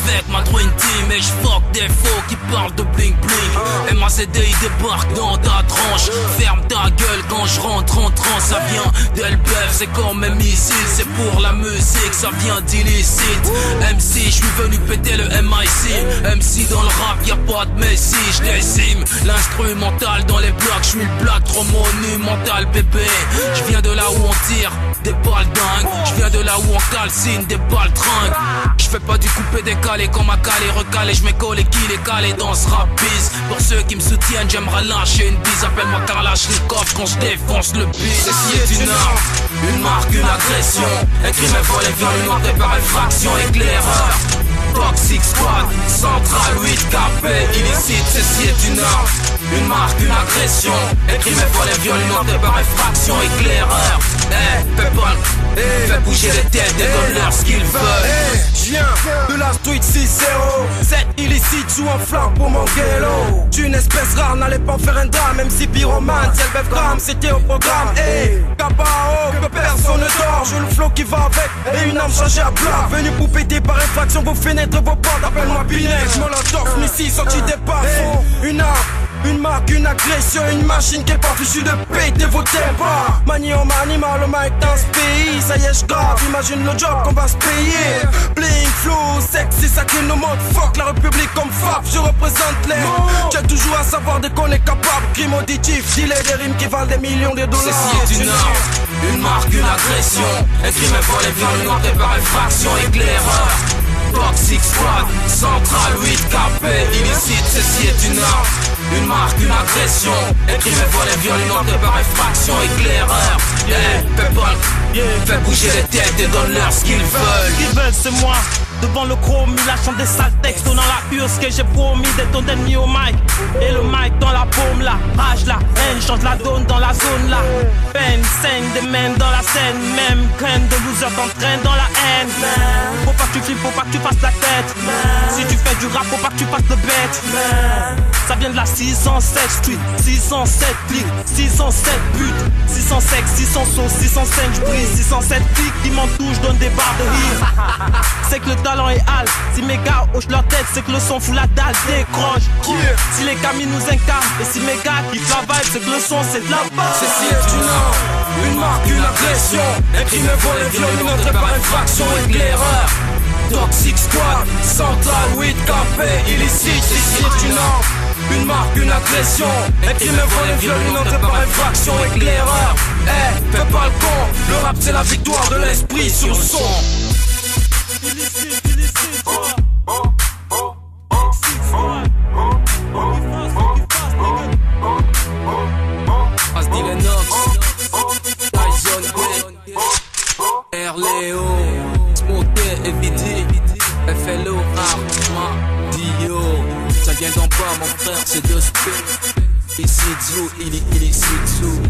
avec ma Dream Team et j'fuck des faux qui parlent de bling bling. MACD il débarque dans ta tranche. Ferme ta gueule quand je rentre en transe. Ça vient d'Elbeuf, c'est comme un missile. C'est pour la musique, ça vient d'illicite. MC, je suis venu péter le MIC. MC dans le rap, y'a pas de messie. Je décime l'instrumental dans les blocs. Je suis le black trop monumental bébé. Je viens de là où on tire des balles dingues. Je viens de là où on calcine des balles tringues. Je fais pas du coupé décalé comme à calé recalé. Je m'école et qu'il est calé dans ce rap biz. Pour ceux qui me soutiennent, j'aimerais lâcher une bise. Appelle-moi Kalachnikov quand je défonce le beat. Ceci est une arme, une marque, une agression. Un crime, un vol, un viol, une entrée par infraction, éclaireur. Toxic Squad, Central 8KP, illicite, ceci est une arme, une marque, une agression. Un crime, un vol, un viol, une entrée par infraction, éclaireur. Fais bouger les têtes et donne-leur ce qu'ils veulent. J'viens de la street 6-0. 7 illicite sous un flanc pour mon guélo. J'suis une espèce rare, n'allez pas faire un drame. Même si pyromane, c'est le gramme, c'était au programme. KO, que personne ne dort. J'ai le flow qui va avec et une âme changée à plat. Venu pour péter par infraction vos fenêtres, vos portes. Appelle-moi Binet, Molotov, Missy, sorti des bars. Une arme, une marque, une agression, une machine qui est pas fichue de péter vos tempos. Manie homme animal, le mic dans ce pays. Ça y est, j'grave, imagine le job qu'on va se payer. Bling, flow, sexe, c'est ça qui nous montre. Fuck la République comme FAP, je représente les. J'ai toujours à savoir de qu'on est capable. Crime auditif, dealer des rimes qui valent des millions de dollars. Ceci est une arme, une marque, une agression. Un crime, un vol, un viol, une entrée par infraction, éclaireur. Toxic Squad, Central 8KP, illicite, ceci est une arme, une marque, une agression. Un crime, un vol, un viol, une entrée par infraction, éclaireur. Fais bouger les têtes et donne-leur ce qu'ils veulent. Ce qu'ils veulent c'est moi. Devant le chrome, il lâchant des sales textes. Donnant la hurle, ce que j'ai promis d'être ton ennemi au mic. Et le mic dans la paume là. Rage la haine, change la donne dans la zone là. Peine, saigne des mains dans la scène. Même graine de loser t'entraîne dans la haine. Faut pas que tu flippes, faut pas que tu fasses la tête. Si tu fais du rap, faut pas que tu fasses le bête. Ça vient de la 607 street, 607 clics, 607 buts, 600 sexe, 600 sauce, 605 j'brise, 607 clics qui m'en touchent, donne des barres de rire. C'est que le talent est hal, si mes gars hochent leur tête, c'est que le son fout la dalle, décroche. Si les camis nous incarnent, et si mes gars kiffent la vibe, c'est que le son c'est de la base. Ceci est une arme, une marque, une agression. Un crime, un vol, un viol, une entrée par infraction, éclaireur. Toxic Squad, Central 8KP, illicite, ceci est une arme, une marque, une agression. Un crime, un vol, un viol, une entrée par infraction, éclaireur. Fais pas le con, le rap c'est la victoire de l'esprit sur le son. Illicite, illicite, Asdi Lennox, Tyson Gray, Air Léo, Smokey, Evidi, FLO, Arma, Dio. Ça vient d'en bas mon frère, c'est de spin. Ici Zou, illicite Zou.